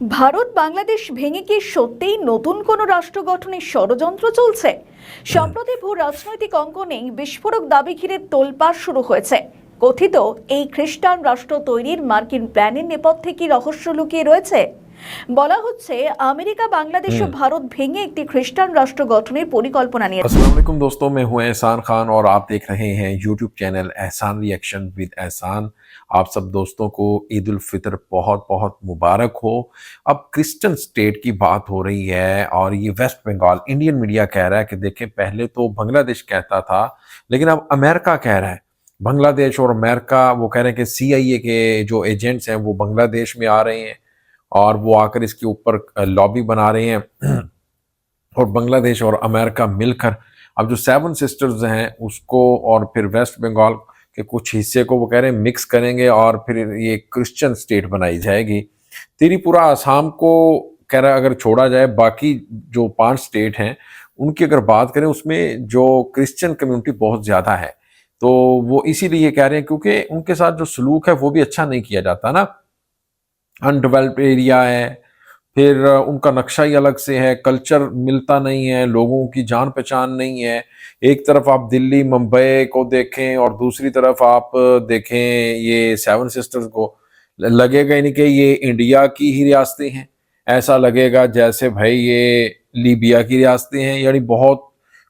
ভারত বাংলাদেশ ভেঙে কি সত্যিই নতুন কোনো রাষ্ট্র গঠনের ষড়যন্ত্র চলছে? সম্প্রতি ভূ রাজনৈতিক অঙ্গনেই বিস্ফোরক দাবি ঘিরে তোলপাড় শুরু হয়েছে। কথিত এই খ্রিস্টান রাষ্ট্র তৈরির মার্কিন প্ল্যানের নেপথ্যে কি রহস্য লুকিয়ে রয়েছে? বলা হচ্ছে আমেরিকা बांग्लादेश ও ভারত ভেঙে একটি খ্রিস্টান রাষ্ট্র গঠনের পরিকল্পনা নিয়েছে। अस्सलाम वालेकुम दोस्तों, मैं हूं एहसान खान और आप देख रहे हैं यूट्यूब चैनल एहसान रिएक्शन विद एहसान। आप सब दोस्तों को ईद उल फितर बहुत बहुत मुबारक हो। अब क्रिश्चियन स्टेट की बात हो रही है और ये वेस्ट बंगाल इंडियन मीडिया कह रहा है कि देखें, पहले तो बांग्लादेश कहता था लेकिन अब अमेरिका कह रहा है। बांग्लादेश और अमेरिका वो कह रहे हैं कि CIA के जो एजेंट्स हैं वो बांग्लादेश में आ रहे हैं और वो आकर इसके ऊपर लॉबी बना रहे हैं और बांग्लादेश और अमेरिका मिलकर अब जो 7 सिस्टर्स हैं उसको और फिर वेस्ट बंगाल के कुछ हिस्से को वो कह रहे हैं मिक्स करेंगे और फिर ये क्रिश्चियन स्टेट बनाई जाएगी। त्रिपुरा आसाम को कह रहा है अगर छोड़ा जाए, बाकी जो 5 स्टेट हैं उनकी अगर बात करें उसमें जो क्रिश्चियन कम्युनिटी बहुत ज़्यादा है, तो वो इसीलिए कह रहे हैं क्योंकि उनके साथ जो सलूक है वो भी अच्छा नहीं किया जाता ना। अनडेवलप्ड एरिया है, फिर उनका नक्शा ही अलग से है, कल्चर मिलता नहीं है, लोगों की जान पहचान नहीं है। एक तरफ आप दिल्ली मुंबई को देखें और दूसरी तरफ आप देखें ये 7 सिस्टर्स को, लगेगा ही नहीं कि ये इंडिया की ही रियासतें हैं। ऐसा लगेगा जैसे भाई ये लीबिया की रियासतें हैं, यानी बहुत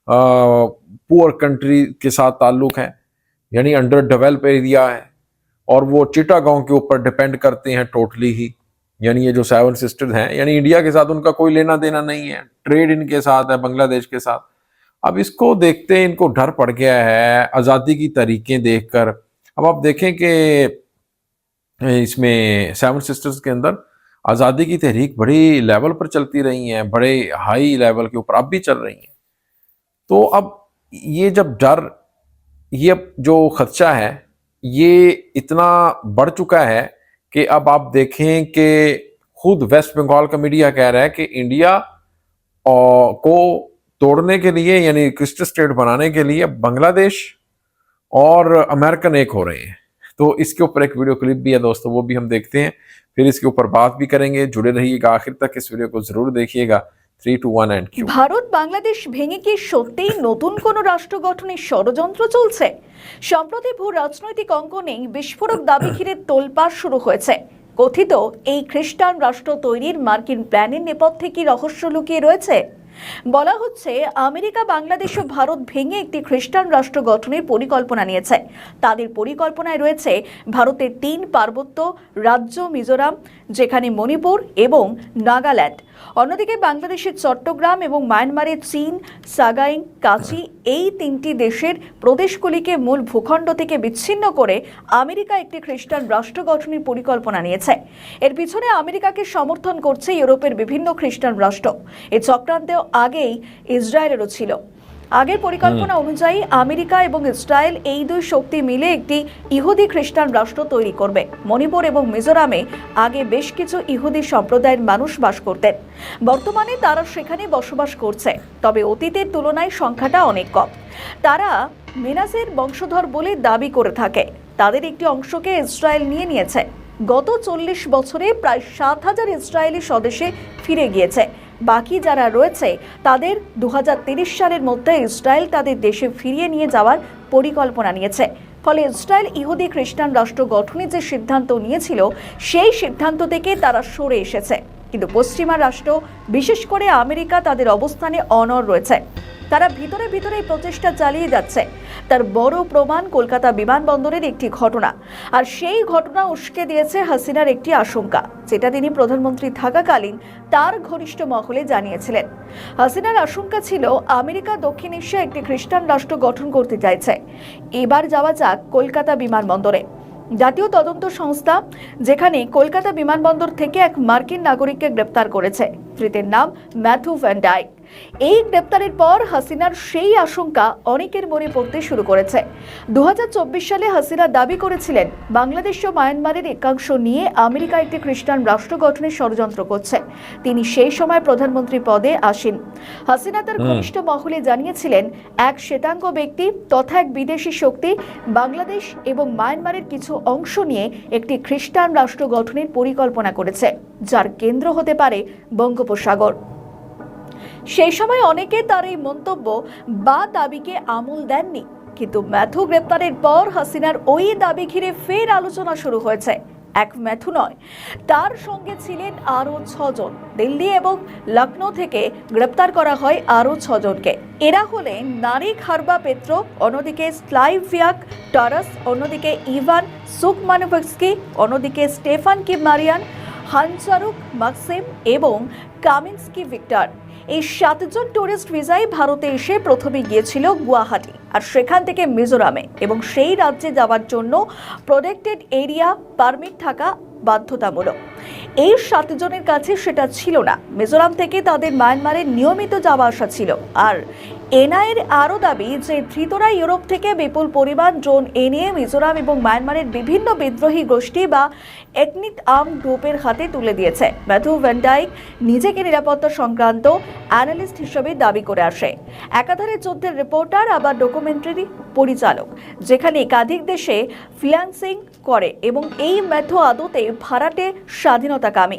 पुअर कंट्री के साथ ताल्लुक है, यानी अंडर डेवलप एरिया है और वो चिटागांव के ऊपर डिपेंड करते हैं टोटली ही। यानी ये जो 7 सिस्टर्स हैं, यानी इंडिया के साथ उनका कोई लेना देना नहीं है, ट्रेड इनके साथ है बांग्लादेश के साथ। अब इसको देखते हैं, इनको डर पड़ गया है आज़ादी की तरीकें देखकर। अब आप देखें कि इसमें 7 सिस्टर्स के अंदर आज़ादी की तहरीक बड़ी लेवल पर चलती रही हैं, बड़े हाई लेवल के ऊपर अब भी चल रही हैं। तो अब ये जब डर, ये अब जो खदशा है ये इतना बढ़ चुका है कि अब आप देखें कि खुद वेस्ट बंगाल का मीडिया कह रहा है कि इंडिया को तोड़ने के लिए, यानी क्रिश्चियन स्टेट बनाने के लिए बांग्लादेश और अमेरिकन एक हो रहे हैं। तो इसके ऊपर एक वीडियो क्लिप भी है दोस्तों, वो भी हम देखते हैं, फिर इसके ऊपर बात भी करेंगे। जुड़े रहिएगा आखिर तक, इस वीडियो को जरूर देखिएगा। 3, 2, 1 एंड क्यू। ভারত বাংলাদেশ ভেঙে কি সত্যিই নতুন কোনো রাষ্ট্র গঠনের ষড়যন্ত্র চলছে? সম্প্রতি ভূ রাজনৈতিক অঙ্গনেই বিস্ফোরক দাবি ঘিরে তোলপাড় শুরু হয়েছে। কথিত এই খ্রিস্টান রাষ্ট্র তৈরির মার্কিন প্ল্যানের নেপথ্যে কি রহস্য লুকিয়ে রয়েছে? বলা হচ্ছে আমেরিকা বাংলাদেশ ও ভারত ভেঙে একটি খ্রিস্টান রাষ্ট্র গঠনের পরিকল্পনা নিয়েছে। তাদের পরিকল্পনায় রয়েছে ভারতের 3 পার্বত্য রাজ্য মিজোরাম, যেখানে মণিপুর এবং নাগাল্যান্ড। অন্যদিকে বাংলাদেশের চট্টগ্রাম এবং মায়ানমারের চীন, সাগাইং, কাচি এই 3টি দেশের প্রদেশগুলিকে মূল ভূখণ্ড থেকে বিচ্ছিন্ন করে আমেরিকা একটি খ্রিস্টান রাষ্ট্র গঠনের পরিকল্পনা নিয়েছে। এর পিছনে আমেরিকাকে সমর্থন করছে ইউরোপের বিভিন্ন খ্রিস্টান রাষ্ট্র। এই চক্রান্তে আগেই ইসরায়েলেরও ছিল। আগের পরিকল্পনা অনুযায়ী আমেরিকা এবং ইসরায়েল এই 2 শক্তি মিলে একটি ইহুদি খ্রিস্টান রাষ্ট্র তৈরি করবে। মণিপুর এবং মিজোরামে আগে বেশ কিছু ইহুদি সম্প্রদায়ের মানুষ বাস করতেন, বর্তমানে তারা সেখানে বসবাস করছে, তবে অতীতের তুলনায় সংখ্যাটা অনেক কম। তারা মেনাসের বংশধর বলে দাবি করে থাকে। তাদের একটি অংশকে ইসরায়েল নিয়ে নিয়েছে। গত 40 বছরে প্রায় 7,000 ইসরায়েলি স্বদেশে ফিরে গিয়েছে। বাকি যারা রয়েছে তাদের 2030 সালের মধ্যে ইসরায়েল তাদের দেশে ফিরিয়ে নিয়ে যাওয়ার পরিকল্পনা নিয়েছে। ফলে ইসরায়েল ইহুদি খ্রিস্টান রাষ্ট্র গঠনের যে সিদ্ধান্ত নিয়েছিল সেই সিদ্ধান্ত থেকে তারা সরে এসেছে। কিন্তু পশ্চিমা রাষ্ট্র, বিশেষ করে আমেরিকা, তাদের অবস্থানে অনড় রয়েছে। তারা ভিতরে ভিতরে প্রচেষ্টা চালিয়ে যাচ্ছে। তার বড় প্রমাণ কলকাতা বিমানবন্দরের একটি ঘটনা। আর সেই ঘটনা উস্কে দিয়েছে হাসিনার একটি আশঙ্কা, যেটা তিনি প্রধানমন্ত্রী থাকাকালীন তার ঘনিষ্ঠ মহলে জানিয়েছিলেন। হাসিনার আশঙ্কা ছিল আমেরিকা দক্ষিণ এশিয়া একটি খ্রিস্টান রাষ্ট্র গঠন করতে চাইছে। এবার যাওয়া যাক কলকাতা বিমানবন্দরে। জাতীয় তদন্ত সংস্থা যেখানে কলকাতা বিমানবন্দর থেকে এক মার্কিন নাগরিককে গ্রেপ্তার করেছে। ধৃতের নাম ম্যাথু ভ্যান ডাইক। এই গ্রেপ্তারের পর হাসিনার সেই আশঙ্কা অনেকের মনে পড়তে শুরু করেছে। 2024 সালে হাসিনা দাবি করেছিলেন বাংলাদেশ ও মায়ানমারের একাংশ নিয়ে আমেরিকা একটি খ্রিস্টান রাষ্ট্র গঠনের ষড়যন্ত্র করছে। তিনি সেই সময় প্রধানমন্ত্রী পদে আসেন। হাসিনা তার ঘনিষ্ঠ মহলে জানিয়েছিলেন এক শ্বেতাঙ্গ ব্যক্তি তথা এক বিদেশি শক্তি বাংলাদেশ এবং মায়ানমারের কিছু অংশ নিয়ে একটি খ্রিস্টান রাষ্ট্র গঠনের পরিকল্পনা করেছে। যার কেন্দ্র হতে পারে বঙ্গোপসাগর। সেই সময় অনেকে তার এই মন্তব্য বা দাবিকে আমল দেননি, কিন্তু ম্যাথু গ্রেপ্তারের পর হাসিনার ওই দাবি ঘিরে ফের আলোচনা শুরু হয়েছে। এক ম্যাথু নয়, তার সঙ্গে ছিলেন আরও 6 জন। দিল্লি এবং লখনৌ থেকে গ্রেপ্তার করা হয় আরও 6 জনকে। এরা হলেন নারিক হারবা পেত্রো, অন্যদিকে স্লাইভিয়াক টারাস, অন্যদিকে ইভান সুকমানোভস্কি, অন্যদিকে স্টেফান কি মারিয়ান, হানচারুক মাক্সিম এবং কামিন্সকি ভিক্টর। এই 7 জন টুরিস্ট ভিসায় ভারতে এসে প্রথমে গিয়েছিল গুয়াহাটি, আর সেখান থেকে মিজোরামে, এবং সেই রাজ্যে যাওয়ার জন্য প্রোটেক্টেড এরিয়া পারমিট থাকা বাধ্যতামূলক। এই 7 জনের কাছে সেটা ছিল না। মিজোরাম থেকে তাদের মায়ানমারে নিয়মিত যাওয়া আসা ছিল। আর এনআইএর আরও দাবি যে ধৃতরা ইউরোপ থেকে বিপুল পরিমাণ ড্রোন এনে মিজোরাম এবং মায়ানমারের বিভিন্ন বিদ্রোহী গোষ্ঠী বা এথনিক আর্ম গ্রুপের হাতে তুলে দিয়েছে। ম্যাথু ভ্যান ডাইক নিজেকে নিরাপত্তা সংক্রান্ত অ্যানালিস্ট হিসেবে দাবি করে আসে। একাধারে যুদ্ধের রিপোর্টার, আবার ডকুমেন্টারি পরিচালক, যেখানে একাধিক দেশে ফ্রিল্যান্সিং করে। এবং এই ম্যাথু আদতে ভাড়াটে স্বাধীনতাকামী।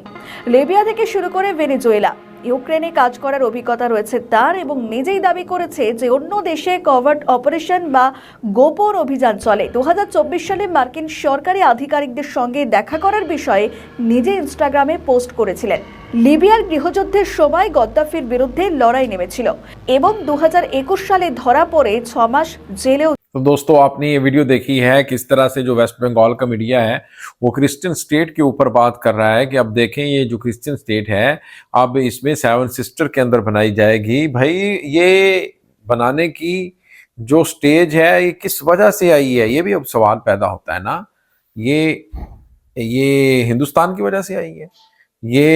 লিবিয়া থেকে শুরু করে ভেনেজুয়েলা, ইউক্রেনে কাজ করার অভিজ্ঞতা রয়েছে তার, এবং নিজেই দাবি করেছে যে অন্য দেশে কভার্ট অপারেশন বা গোপন অভিযান চলে। 2024 সালে মার্কিন সরকারি আধিকারিকদের সঙ্গে দেখা করার বিষয়ে নিজে ইনস্টাগ্রামে পোস্ট করেছিলেন। লিবিয়ার গৃহযুদ্ধের সময় গদ্দাফির বিরুদ্ধে লড়াই নেমেছিল এবং 2021 সালে ধরা পড়ে 6 মাস জেলেও। तो दोस्तों, आपने ये वीडियो देखी है किस तरह से जो वेस्ट बंगाल का मीडिया है वो क्रिश्चियन स्टेट के ऊपर बात कर रहा है कि अब देखें ये जो क्रिश्चियन स्टेट है अब इसमें 7 सिस्टर के अंदर बनाई जाएगी। भाई ये बनाने की जो स्टेज है ये किस वजह से आई है, ये भी अब सवाल पैदा होता है ना। ये हिंदुस्तान की वजह से आई है, ये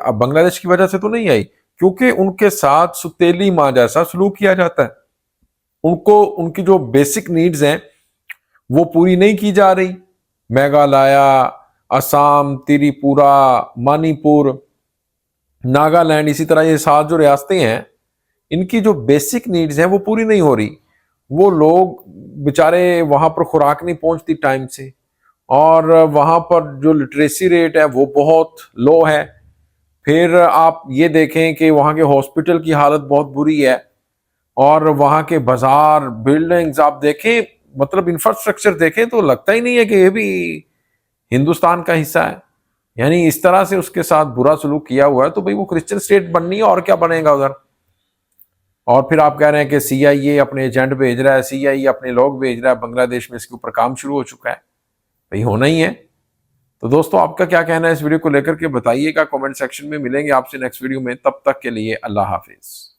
अब बांग्लादेश की वजह से तो नहीं आई, क्योंकि उनके साथ सुतेली माँ जैसा सलूक किया जाता है। उनको उनकी जो बेसिक नीड्स हैं वो पूरी नहीं की जा रही। मेघालय, असम, त्रिपुरा, मणिपुर, नागालैंड, इसी तरह ये 7 जो रियासतें हैं इनकी जो बेसिक नीड्स हैं वो पूरी नहीं हो रही। वो लोग बेचारे वहां पर खुराक नहीं पहुंचती टाइम से, और वहां पर जो लिटरेसी रेट है वो बहुत लो है। फिर आप ये देखें कि वहां के हॉस्पिटल की हालत बहुत बुरी है, और वहां के बाजार, बिल्डिंग्स आप देखें, मतलब इंफ्रास्ट्रक्चर देखें तो लगता ही नहीं है कि ये भी हिंदुस्तान का हिस्सा है। यानी इस तरह से उसके साथ बुरा सलूक किया हुआ है, तो भाई वो क्रिश्चियन स्टेट बननी है, और क्या बनेगा उधर। और फिर आप कह रहे हैं कि CIA अपने एजेंट भेज रहा है, CIA अपने लोग भेज रहा है बांग्लादेश में, इसके ऊपर काम शुरू हो चुका है। भाई होना ही है। तो दोस्तों, आपका क्या कहना है इस वीडियो को लेकर के बताइएगा कमेंट सेक्शन में। मिलेंगे आपसे नेक्स्ट वीडियो में, तब तक के लिए अल्लाह हाफिज।